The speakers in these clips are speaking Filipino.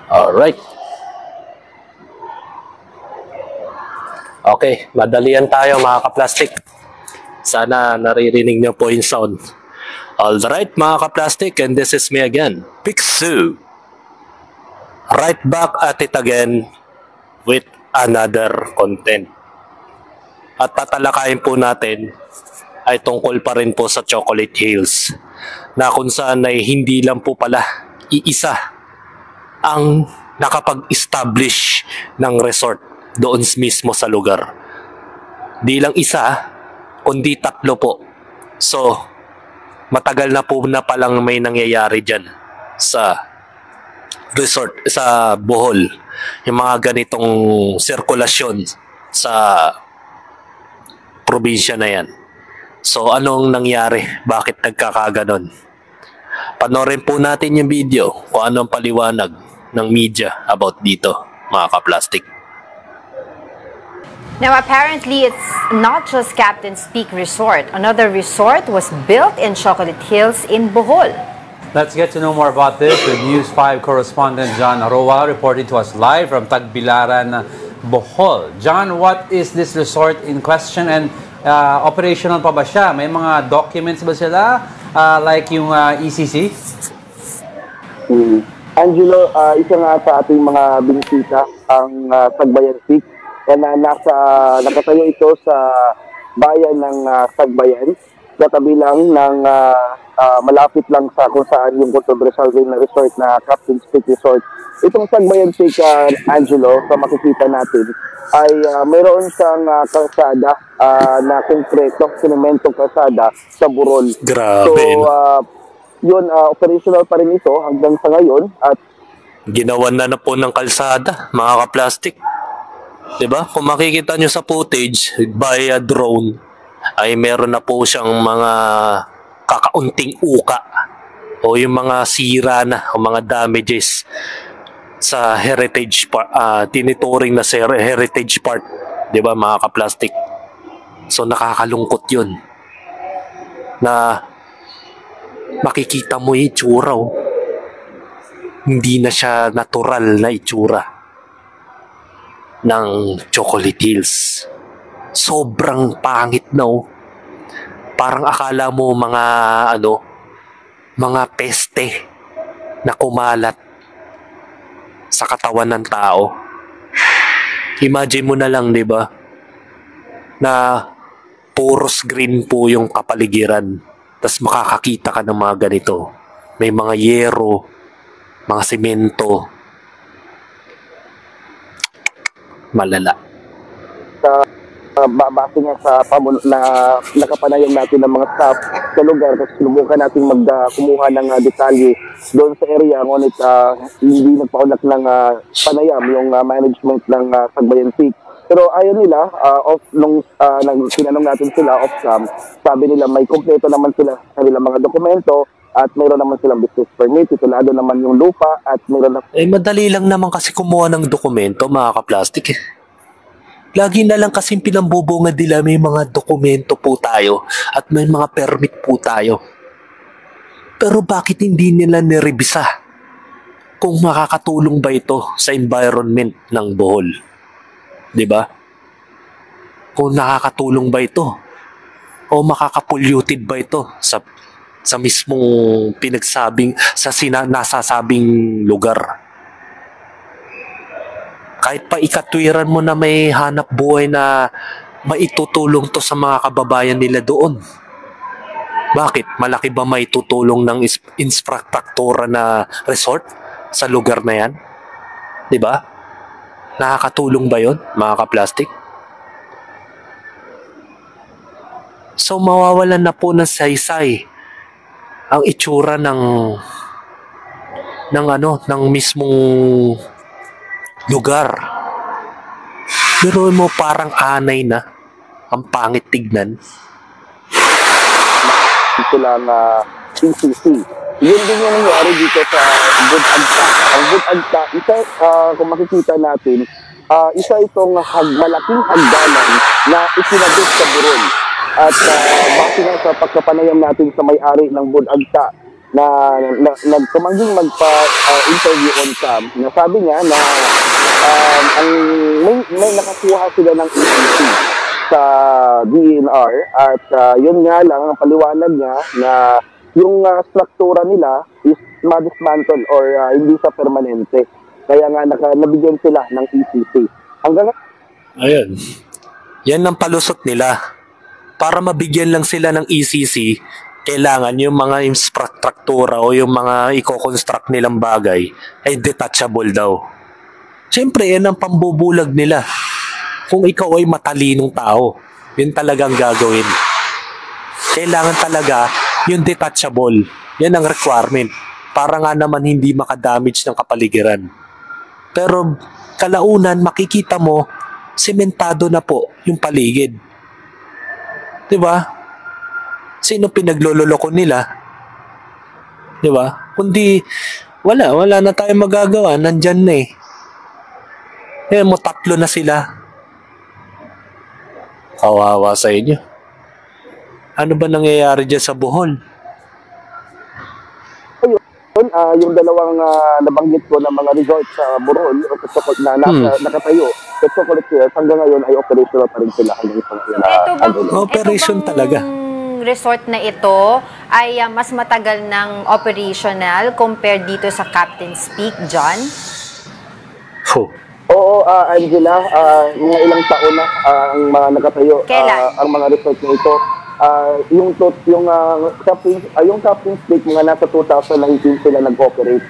Alright. Okay, madalian tayo mga kaplastik. Sana naririnig niyo po yung sound. Alright mga kaplastik, and this is me again, Pixu. Right back at it again with another content. At tatalakayin po natin ay tungkol pa rin po sa Chocolate Hills, na kung saan ay hindi lang po pala iisa ang nakapag-establish ng resort doon mismo sa lugar. Di lang isa, kundi tatlo po. So, matagal na po na palang may nangyayari dyan sa resort, sa Bohol. Yung mga ganitong sirkulasyon sa probinsya na yan. So, anong nangyari? Bakit nagkakaganon? Panoorin po natin yung video kung anong paliwanag ng media about dito, mga kaplastik. Now, apparently, it's not just Captain's Peak Resort. Another resort was built in Chocolate Hills in Bohol. Let's get to know more about this with News 5 correspondent John Aroa reporting to us live from Tagbilaran, Bohol. John, what is this resort in question and operational pa ba siya? May mga documents ba sila like yung ECC? Angelo, isa nga sa ating mga binisita ang Sagbayan Peak. Nakatayo ito sa bayan ng Sagbayan, katabi lang ng malapit lang sa kung saan yung controversial na resort na Captain's Peak Resort. Itong Sagbayan Peak, Angelo, sa makikita natin, ay mayroon siyang kalsada na konkreto, sinementong kalsada sa burol. Grabe. So, yun, operational pa rin ito hanggang sa ngayon. At ginawan na po ng kalsada, mga kaplastik. Diba? Kung makikita nyo sa footage via drone, ay meron na po siyang mga kakaunting uka o yung mga sira na o mga damages sa heritage part, tinituring na sa heritage part, diba mga kaplastik? So nakakalungkot yun na makikita mo yung itsura, oh. Hindi na siya natural na itsura ng Chocolate Hills. Sobrang pangit na, oh. Parang akala mo mga peste na kumalat sa katawan ng tao. Imagine mo na lang, 'di ba? Na puros green po yung kapaligiran. Tapos makakakita ka ng mga ganito. May mga yero, mga semento. Malala. Base nga sa nakapanayam natin ng mga staff sa lugar, kasi subukan natin kumuha ng detalye doon sa area, ngunit hindi nagpaulak ng panayam yung management ng Sagbayan Peak. Pero ayon nila, nung tinanong natin sila off-cam, sabi nila may kompleto naman sila sa kanilang mga dokumento at mayroon naman silang business permit, titulado naman yung lupa at mayroon na... Madali lang naman kasi kumuha ng dokumento, mga kaplastik. Lagi na lang kasing pinambubunga nila may mga dokumento po tayo at may mga permit po tayo. Pero bakit hindi nila nirebisa kung makakatulong ba ito sa environment ng Bohol? 'Di ba? Kung nakakatulong ba ito o makakapolluted ba ito sa mismong nasasabing lugar? Kahit pa ikatwiran mo na may hanap buhay na maitutulong to sa mga kababayan nila doon. Bakit? Malaki ba maitutulong ng infrastruktura na resort sa lugar na yan? 'Di ba? Nakakatulong ba 'yon, mga kaplastik? So mawawalan na po ng saysay ang itsura ng mismong lugar. Pero mo parang anay na. Ang pangit tignan. Ito lang PCC. Yun din yung nangyari dito sa Budagta. Ang Budagta, kung makikita natin, isa itong malaking hagdanan na isinabit sa burol. At base nga sa pagkapanayam natin sa may-ari ng Budagta, nagtumangging magpa-interview on cam. Nasabi niya na may nakakuha sila ng ECC sa DNR at yun nga lang ang paliwanag niya na yung struktura nila is ma-dismantle or hindi sa permanente. Kaya nga nabigyan sila ng ECC. Hanggang ayun. Yan ang palusot nila. Para mabigyan lang sila ng ECC, kailangan yung mga infrastruktura o yung mga i-construct nilang bagay ay detachable daw. Siyempre, yan ang pambubulag nila. Kung ikaw ay matalinong tao, yun talagang gagawin. Kailangan talaga yung detachable. Yan ang requirement. Para nga naman hindi makadamage ng kapaligiran. Pero kalaunan, makikita mo, sementado na po yung paligid. Diba? Sino pinaglololoko nila? Diba? Kundi, wala na tayong magagawa. Nandyan na eh. Kaya mo, 3 na sila. Kawawa sa inyo. Ano ba nangyayari dyan sa Bohol? Ayun, yung dalawang nabanggit ko na mga resort sa Bohol na nakatayo sa Chocolate Hills, hanggang ngayon ay operational pa rin sila hanggang sa ngayon. Operation talaga. Resort na ito ay mas matagal ng operational compared dito sa Captain's Peak, John? Oo, Angela, mga ilang taon na ang mga nakatayo. Kailan? Ang mga resort na ito. Yung Captain's Peak, mga nasa 2019 sila nag-operate.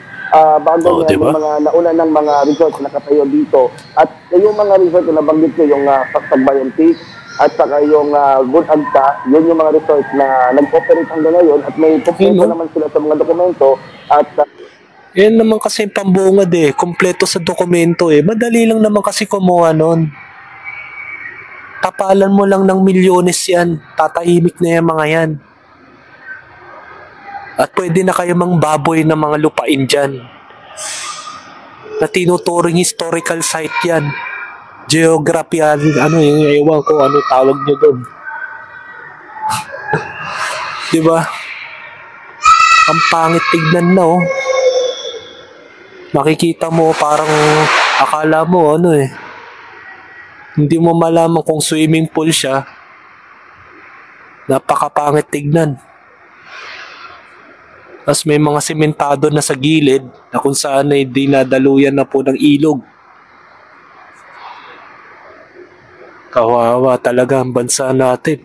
Bago yan, diba? yung mga nauna ng mga resort na nakatayo dito. At yung mga resort na nabanggit ko, yung Sagbayan Peak, at saka yung Good Agta, yun yung mga resort na nag-operate hanggang ngayon. At may kompleto naman sila sa mga dokumento. At yan naman kasi pambungad eh. Kompleto sa dokumento eh. Madali lang naman kasi kumuha nun. Tapalan mo lang ng milyones yan. Tatahimik na yung mga yan. At pwede na kayo mang baboy ng mga lupain dyan. Na tinuturing historical site yan. Geography, yung ewan ko, ano tawag nyo doon. Diba? Ang pangit tignan na oh. Makikita mo parang akala mo hindi mo malaman kung swimming pool siya. Napakapangit tignan. Tapos may mga sementado na sa gilid na kung saan ay dinadaluyan na po ng ilog. Kawawa talaga ang bansa natin.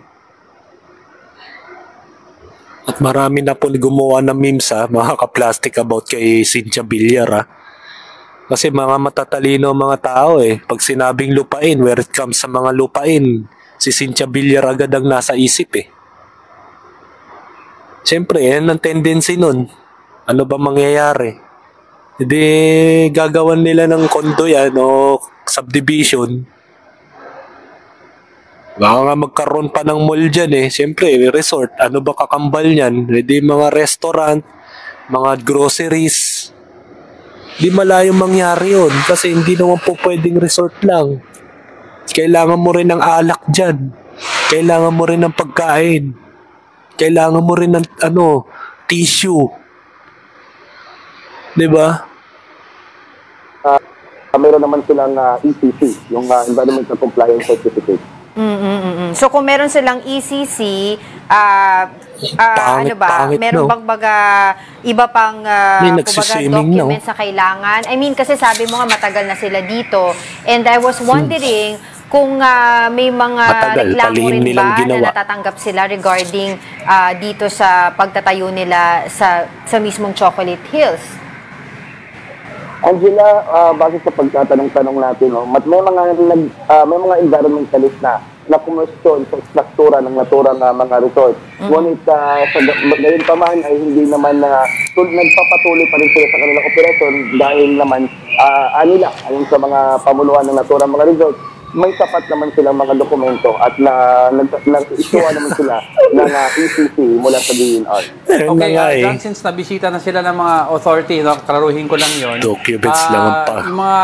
At marami na po gumawa ng memes mga ka-plastic about kay Cynthia Villar Kasi mga matatalino mga tao Pag sinabing lupain, where it comes sa mga lupain, si Cynthia Villar agad ang nasa isip Siyempre, yan ang tendency nun. Ano ba mangyayari? Hindi gagawan nila ng kondo yan o subdivision. Baka nga magkaroon pa ng mall dyan Siyempre, resort. Ano ba kakambal niyan? Hindi mga restaurant, mga groceries. Di malayong mangyari yun kasi hindi naman po pwedeng resort lang. Kailangan mo rin ng alak dyan. Kailangan mo rin ng pagkain. Kailangan mo rin ng tissue. Diba? Meron naman silang ECC, yung Environmental Compliance Certificate. So kung meron silang ECC, meron bang iba pang documents na kailangan? I mean, kasi sabi mo nga matagal na sila dito. And I was wondering kung may mga reklamo rin ba na natatanggap sila regarding dito sa pagtatayo nila sa mismong Chocolate Hills. Angela, base sa pagtatanong-tanong natin, may mga environmentalist na kumwestiyon sa struktura ng naturang mga resort. Ngunit ngayon pa man ay hindi naman nagpapatuloy pa rin sila sa kanilang operasyon dahil naman ayon sa mga pamuluhan ng naturang mga resort, may sapat naman silang mga dokumento at nag-isuwa naman sila ng ECC mula sa DNR. Okay, John, since nabisita na sila ng mga authority, klaruhin ko lang yun. Documents lang pa. Yung mga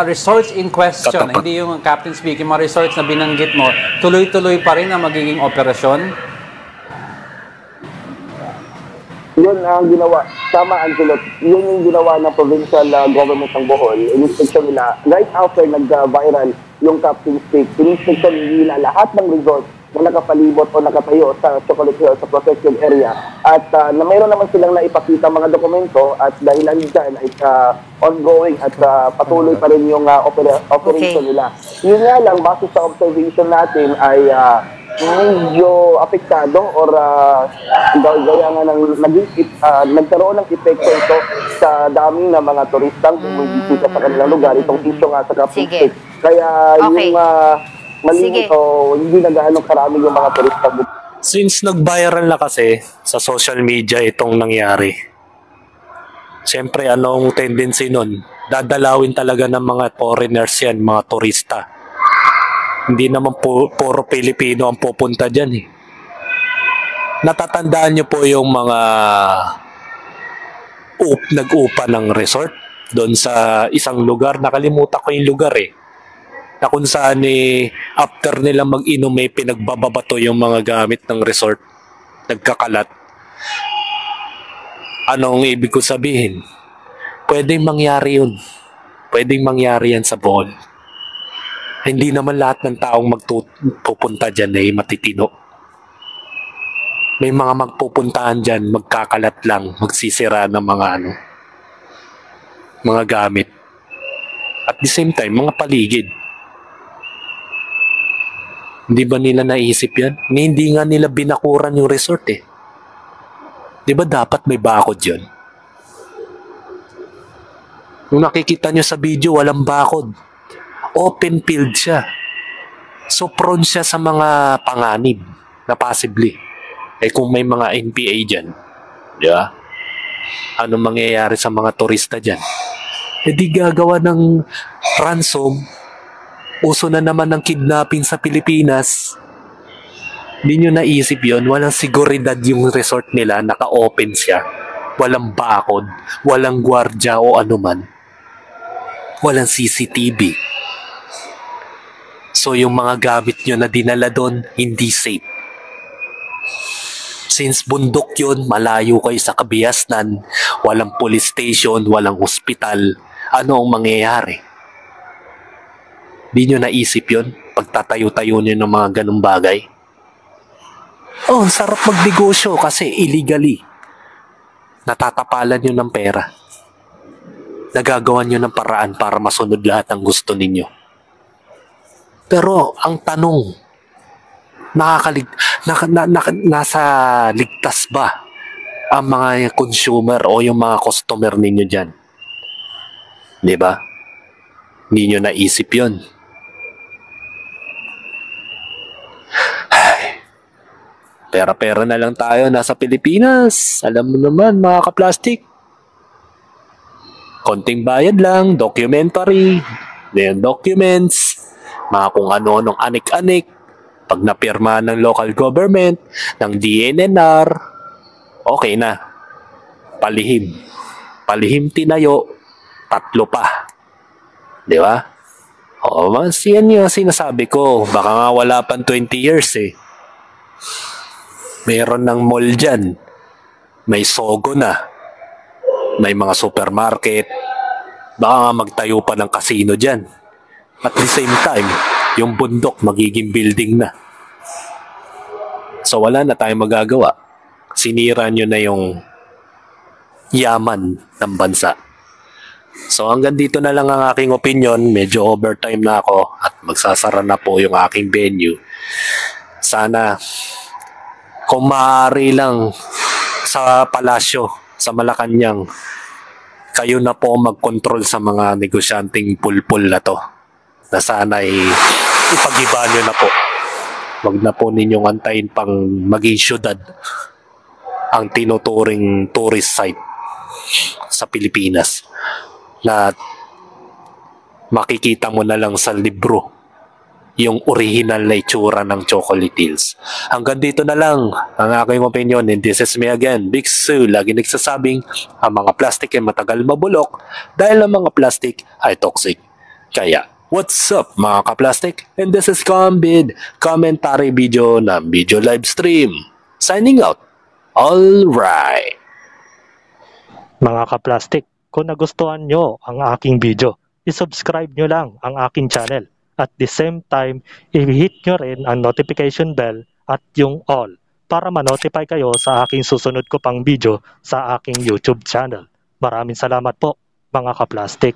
resorts in question, hindi yung Captain's Peak, yung mga resorts na binanggit mo, tuloy-tuloy pa rin ang magiging operasyon? Yun ang ginawa, tama Angelot, yun yung ginawa ng provincial government ng Bohol. In-inspection nila, right after nag-viral yung Captain Stick, in-inspection nila lahat ng resort na nakapalibot o nakatayo sa Chocolate Hill, sa protected area. At na mayroon naman silang naipakita mga dokumento at dahilan dyan ay ongoing at patuloy pa rin yung operation nila. Yun nga lang, base sa observation natin ay medyo apektado or gaya nga ng nagkaroon ng epekto ito sa dami ng mga turistang bumibisita sa kanilang lugar. Itong issue nga sa Captain Stick. Kaya yung malinis o hindi na gaano karami yung mga turista. Since nag-viral na kasi sa social media itong nangyari, siyempre anong tendency nun? Dadalawin talaga ng mga foreigners yan, mga turista. Hindi naman puro Pilipino ang pupunta dyan eh. Natatandaan nyo po yung mga nag-upa ng resort doon sa isang lugar. Nakalimutan ko yung lugar eh. Na kung saan after nila mag-inom may pinagbababato yung mga gamit ng resort. Nagkakalat. Anong ibig ko sabihin? Pwedeng mangyari yun. Pwedeng mangyari yan sa Bohol. Hindi naman lahat ng taong magpupunta dyan ay matitino. May mga magpupuntahan dyan, magkakalat lang, magsisira ng mga gamit. At the same time, mga paligid. Hindi ba nila naisip yan? Hindi nga nila binakuran yung resort eh. Di ba dapat may bakod yun? Kung nakikita nyo sa video, walang bakod. Open field siya. So prone siya sa mga panganib na possibly. Eh kung may mga NPA dyan, di ba? Ano mangyayari sa mga turista dyan? Eh di gagawa ng ransom. Uso na naman ng kidnapping sa Pilipinas. Hindi nyo naisip yun? Walang seguridad yung resort nila, naka-open siya. Walang bakod, walang gwardya o anuman. Walang CCTV. So yung mga gamit nyo na dinala doon, hindi safe. Since bundok yun, malayo kayo sa kabihasnan, walang police station, walang hospital, ano ang mangyayari? Di nyo naisip yun? Pagtatayo-tayo nyo ng mga ganung bagay? Oh, sarap magnegosyo kasi illegally. Natatapalan nyo ng pera. Nagagawan nyo ng paraan para masunod lahat ng gusto ninyo. Pero ang tanong, nasa ligtas ba ang mga consumer o yung mga customer ninyo dyan? Di ba? Hindi nyo naisip yun. Pera-pera na lang tayo nasa Pilipinas. Alam mo naman mga ka-plastic. Konting bayad lang, documentary, then documents, mga kung ano-anong anik-anik, pag napirma ng local government, ng DNNR, okay na. Palihim. Palihim tinayo, 3 pa. Di ba? O, mas yan yung sinasabi ko. Baka nga wala pang 20 years eh. Meron ng mall dyan. May Sogo na. May mga supermarket. Baka nga magtayo pa ng casino dyan. At the same time, yung bundok magiging building na. So wala na tayong magagawa. Sinira nyo na yung yaman ng bansa. So hanggang dito na lang ang aking opinion. Medyo overtime na ako at magsasara na po yung aking venue. Sana kung maaari lang sa palasyo, sa Malacanang, kayo na po mag-control sa mga negosyanteng pulpul na to. Na sana'y ipag-iba nyo na po. Wag na po ninyong antayin pang maging syudad ang tinuturing tourist site sa Pilipinas na makikita mo na lang sa libro yung original na itsura ng Chocolate Hills. Hanggang dito na lang ang aking opinion, and this is me again, Big Sue, lagi nagsasabing ang mga plastic ay matagal mabulok dahil ang mga plastic ay toxic. Kaya, what's up mga ka-plastic? And this is Combid, commentary video ng video live stream. Signing out. Alright. Mga kaplastik, kung nagustuhan nyo ang aking video, isubscribe nyo lang ang aking channel. At the same time, i-hit nyo rin ang notification bell at yung all para ma-notify kayo sa aking susunod ko pang video sa aking YouTube channel. Maraming salamat po, mga kaplastik.